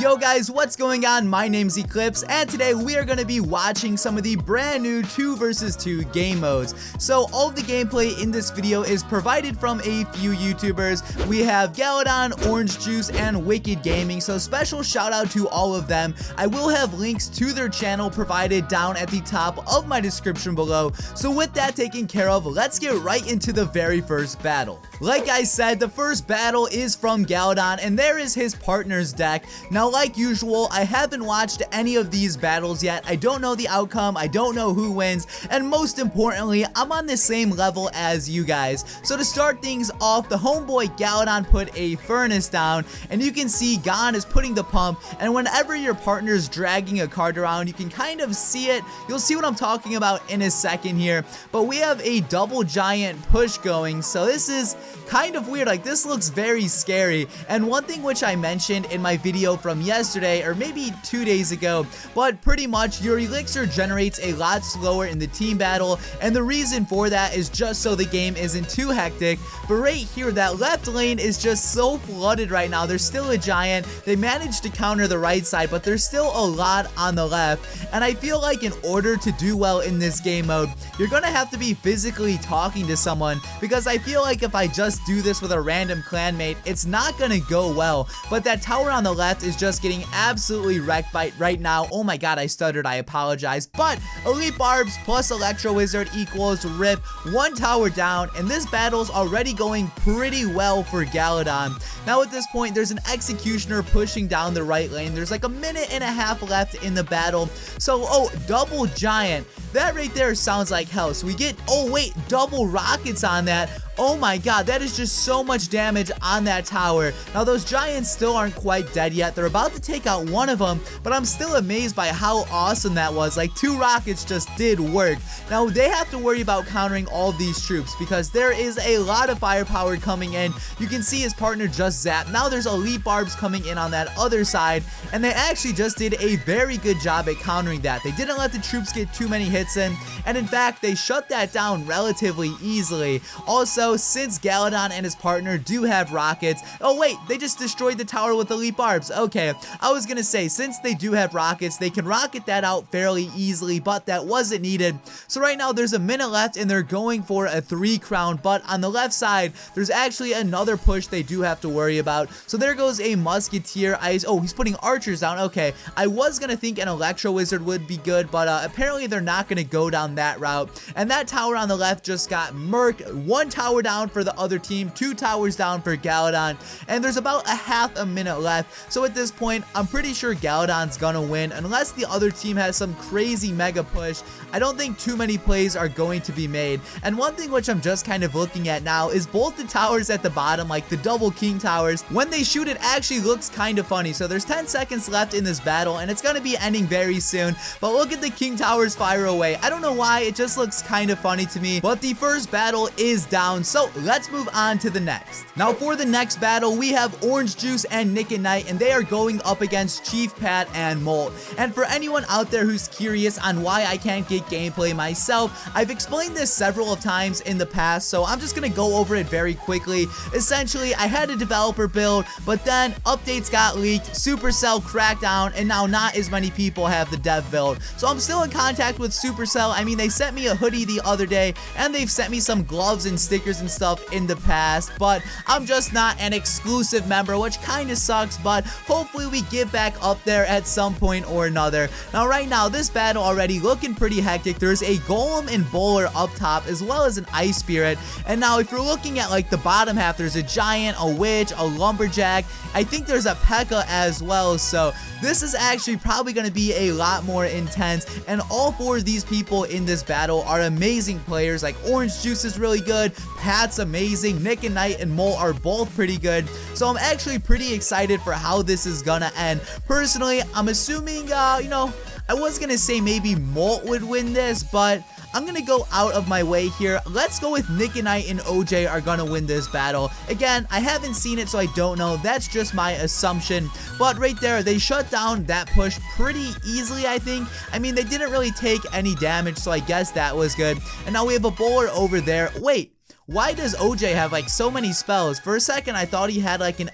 Yo guys, what's going on? My name's Eclihpse, and today we are going to be watching some of the brand new 2 vs 2 game modes. So all of the gameplay in this video is provided from a few YouTubers. We have Galadon, Orange Juice, and Wicked Gaming, so special shout out to all of them. I will have links to their channel provided down at the top of my description below. So with that taken care of, let's get right into the very first battle. Like I said, the first battle is from Galadon, and there is his partner's deck. Now, like usual, I haven't watched any of these battles yet. I don't know the outcome, I don't know who wins, and most importantly, I'm on the same level as you guys. So to start things off, the homeboy Galadon put a furnace down, and you can see Gon is putting the pump, and whenever your partner's dragging a card around, you can kind of see it. You'll see what I'm talking about in a second here, but we have a double giant push going, so this is kind of weird. Like, this looks very scary. And one thing which I mentioned in my video from yesterday, or maybe 2 days ago, but pretty much your elixir generates a lot slower in the team battle, and the reason for that is just so the game isn't too hectic. But right here, that left lane is just so flooded right now. There's still a giant. They managed to counter the right side, but there's still a lot on the left, and I feel like in order to do well in this game mode, you're gonna have to be physically talking to someone, because I feel like if I just do this with a random clanmate, it's not gonna go well. But that tower on the left is just getting absolutely wrecked by right now. Oh my god, I stuttered, I apologize. But Elite Barbs plus Electro Wizard equals rip. 1 tower down, and this battle's already going pretty well for Galadon. Now at this point, there's an Executioner pushing down the right lane. There's like a minute and a half left in the battle. So, oh, double giant. That right there sounds like hell. So we get, oh wait, double rockets on that. Oh my god, that is just so much damage on that tower. Now those giants still aren't quite dead yet. They're about to take out one of them, but I'm still amazed by how awesome that was. Like, 2 rockets just did work. Now they have to worry about countering all these troops because there is a lot of firepower coming in. You can see his partner just zapped. Now there's Elite Barbs coming in on that other side, and they actually just did a very good job at countering that. They didn't let the troops get too many hits in, and in fact, they shut that down relatively easily. Also, since Galadon and his partner do have rockets, oh wait, they just destroyed the tower with Elite Barbs. Okay, I was gonna say, since they do have rockets, they can rocket that out fairly easily, but that wasn't needed. So right now, there's a minute left, and they're going for a 3 crown, but on the left side, there's actually another push they do have to worry about. So there goes a Musketeer. Oh, he's putting archers down. Okay, I was gonna think an Electro Wizard would be good, but apparently they're not gonna go down that route. And that tower on the left just got murked. 1 tower down for the other team, 2 towers down for Galadon, and there's about a half a minute left. So at this point, I'm pretty sure Galadon's gonna win unless the other team has some crazy mega push. I don't think too many plays are going to be made. And one thing which I'm just kind of looking at now is both the towers at the bottom, like the double king towers, when they shoot, it actually looks kind of funny. So there's 10 seconds left in this battle, and it's gonna be ending very soon, but look at the king towers fire away. I don't know why, it just looks kind of funny to me. But the first battle is down, so let's move on to the next. Now for the next battle, we have Orange Juice and Nick and Knight, and they are going up against Chief Pat and Molt. And for anyone out there who's curious on why I can't get gameplay myself, I've explained this several of times in the past, so I'm just gonna go over it very quickly. Essentially, I had a developer build, but then updates got leaked, Supercell cracked down, and now not as many people have the dev build. So I'm still in contact with Supercell. I mean, they sent me a hoodie the other day, and they've sent me some gloves and stickers and stuff in the past, but I'm just not an exclusive member, which kind of sucks, but hopefully we get back up there at some point or another. Now right now, this battle already looking pretty hectic. There's a golem and bowler up top, as well as an ice spirit, and now if you're looking at like the bottom half, there's a giant, a witch, a lumberjack. I think there's a P.E.K.K.A as well, so this is actually probably going to be a lot more intense, and all 4 of these people in this battle are amazing players. Like, Orange Juice is really good, Pat's amazing, Nick and Knight and Molt are both pretty good, so I'm actually pretty excited for how this is gonna end. Personally, I'm assuming, you know, I was gonna say maybe Molt would win this, but I'm gonna go out of my way here. Let's go with Nick and Knight and OJ are gonna win this battle. Again, I haven't seen it, so I don't know. That's just my assumption. But right there, they shut down that push pretty easily, I think. I mean, they didn't really take any damage, so I guess that was good. And now we have a bowler over there. Wait. why does OJ have like so many spells? For a second I thought he had like an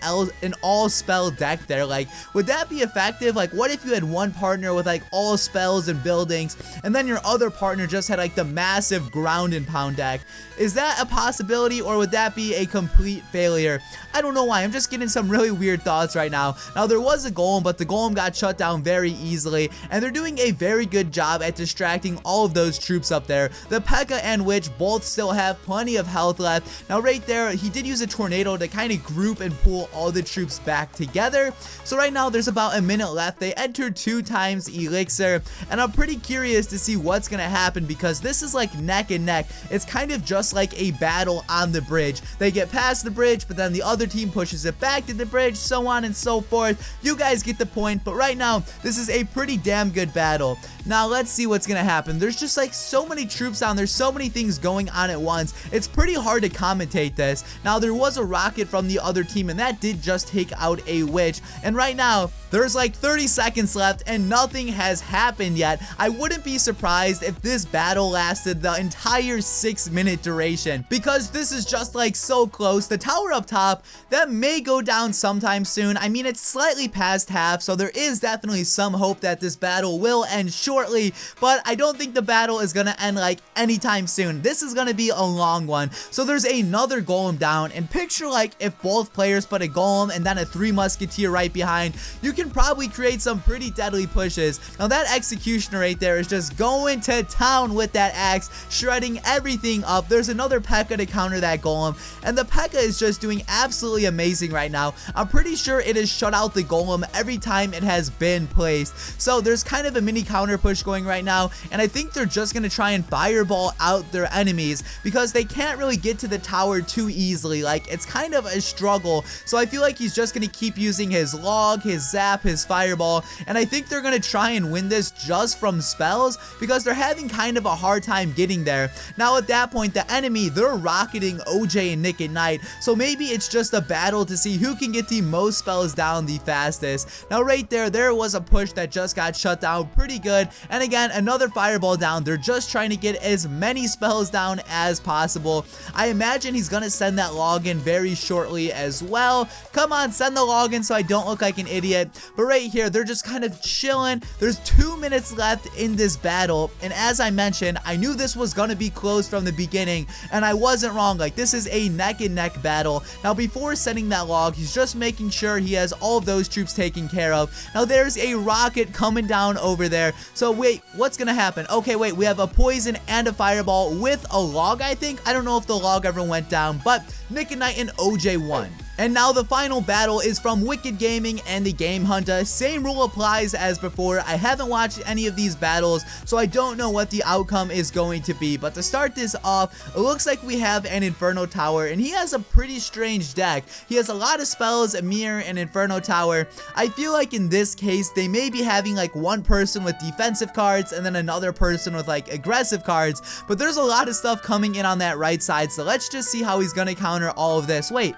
all spell deck there. Like, would that be effective? Like, what if you had one partner with like all spells and buildings, and then your other partner just had like the massive ground and pound deck? Is that a possibility, or would that be a complete failure? I don't know why. I'm just getting some really weird thoughts right now. Now, there was a golem, but the golem got shut down very easily, and they're doing a very good job at distracting all of those troops up there. The P.E.K.K.A. and Witch both still have plenty of health left. Now, right there, he did use a tornado to kind of group and pull all the troops back together. So right now, there's about a minute left. They entered 2 times Elixir, and I'm pretty curious to see what's going to happen, because this is like neck and neck. It's kind of just like a battle on the bridge. They get past the bridge, but then the other team pushes it back to the bridge, so on and so forth. You guys get the point, but right now, this is a pretty damn good battle. Now, let's see what's gonna happen. There's just like so many troops down. There's so many things going on at once. It's pretty hard to commentate this. Now, there was a rocket from the other team, and that did just take out a witch. And right now, there's like 30 seconds left, and nothing has happened yet. I wouldn't be surprised if this battle lasted the entire 6-minute duration, because this is just like so close. The tower up top, that may go down sometime soon. I mean, it's slightly past half, so there is definitely some hope that this battle will end shortly, but I don't think the battle is gonna end like anytime soon. This is gonna be a long one. So there's another golem down, and picture like if both players put a golem and then a 3 musketeer right behind, you can probably create some pretty deadly pushes. Now, that executioner right there is just going to town with that axe, shredding everything up. There's another P.E.K.K.A. to counter that golem, and the P.E.K.K.A. is just doing absolutely amazing right now. I'm pretty sure it has shut out the golem every time it has been placed. So there's kind of a mini counter push going right now, and I think they're just going to try and fireball out their enemies, because they can't really get to the tower too easily. Like, it's kind of a struggle. So I feel like he's just going to keep using his log, his zap, his fireball, and I think they're going to try and win this just from spells, because they're having kind of a hard time getting there. Now, at that point, the enemy, they're rocketing OJ and Nick at Night, so maybe it's just a battle to see who can get the most spells down the fastest. Now, right there was a push that just got shut down pretty good, and again, another fireball down. They're just trying to get as many spells down as possible. I imagine he's gonna send that login very shortly as well. Come on, send the login so I don't look like an idiot. But right here, they're just kind of chilling. There's 2 minutes left in this battle, and as I mentioned, I knew this was gonna be close from the beginning, and I wasn't wrong. Like, this is a neck and neck battle. Now, before sending that log, he's just making sure he has all of those troops taken care of. Now, there's a rocket coming down over there. So wait, what's gonna happen? Okay, wait, we have a poison and a fireball with a log, I think. I don't know if the log ever went down, but Nick and Night and OJ won. And now the final battle is from Wicked Gaming and the Game Hunter. Same rule applies as before. I haven't watched any of these battles, so I don't know what the outcome is going to be. But to start this off, it looks like we have an Inferno Tower, and he has a pretty strange deck. He has a lot of spells, a mirror, and Inferno Tower. I feel like in this case, they may be having like one person with defensive cards and then another person with like aggressive cards. But there's a lot of stuff coming in on that right side, so let's just see how he's gonna counter all of this. Wait.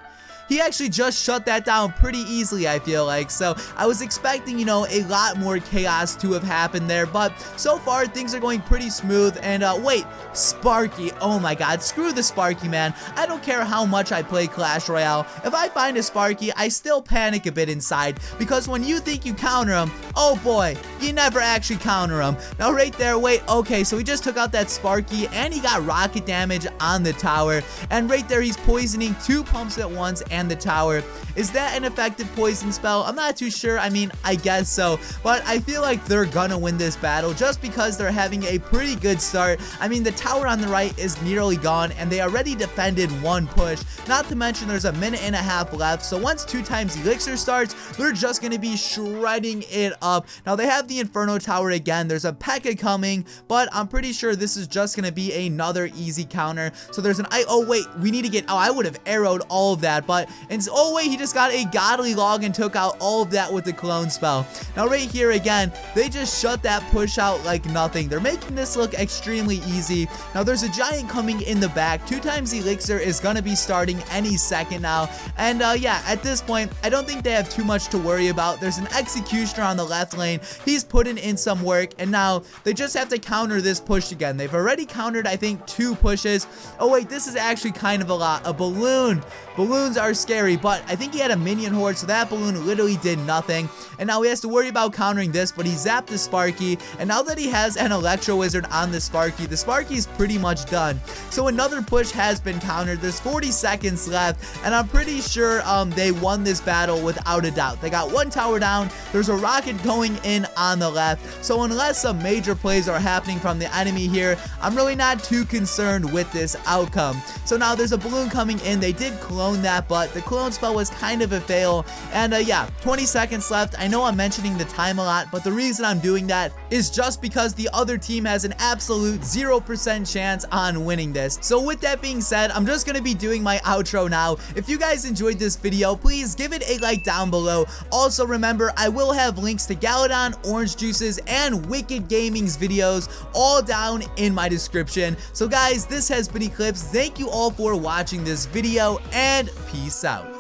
He actually just shut that down pretty easily, I feel like. So I was expecting, you know, a lot more chaos to have happened there, but so far things are going pretty smooth. And wait, Sparky, oh my god, screw the Sparky, man. I don't care how much I play Clash Royale. If I find a Sparky, I still panic a bit inside, because when you think you counter him, oh boy, you never actually counter him. Now right there, wait, okay, so he just took out that Sparky, and he got rocket damage on the tower, and right there he's poisoning 2 pumps at once and the tower. Is that an effective poison spell? I'm not too sure. I mean, I guess so, but I feel like they're gonna win this battle just because they're having a pretty good start. I mean, the tower on the right is nearly gone, and they already defended 1 push. Not to mention there's a minute and a half left, so once 2 times Elixir starts, they're just gonna be shredding it up. Now they have the Inferno Tower again. There's a P.E.K.K.A. coming, but I'm pretty sure this is just gonna be another easy counter. So there's an oh wait, we need to get, oh, I would have arrowed all of that, but oh wait, he just got a godly log and took out all of that with the clone spell. Now right here again, they just shut that push out like nothing. They're making this look extremely easy. Now there's a giant coming in the back. 2 times Elixir is gonna be starting any second now, and yeah, at this point I don't think they have too much to worry about. There's an executioner on the left lane. He he's putting in some work, and now they just have to counter this push again. They've already countered, I think, 2 pushes. Oh wait, this is actually kind of a lot. A balloon. Balloons are scary, but I think he had a minion horde, so that balloon literally did nothing. And now he has to worry about countering this, but he zapped the Sparky, and now that he has an Electro Wizard on the Sparky's pretty much done. So another push has been countered. There's 40 seconds left, and I'm pretty sure they won this battle without a doubt. They got 1 tower down. There's a rocket going in on the left, so unless some major plays are happening from the enemy here, I'm really not too concerned with this outcome. So now there's a balloon coming in. They did clone that, but the clone spell was kind of a fail. And yeah, 20 seconds left. I know I'm mentioning the time a lot, but the reason I'm doing that is just because the other team has an absolute 0% chance on winning this. So with that being said, I'm just going to be doing my outro now. If you guys enjoyed this video, please give it a like down below. Also remember, I will have links to Galadon, Orange Juice's, and Wicked Gaming's videos all down in my description. So guys, this has been Eclipse. Thank you all for watching this video, and peace out.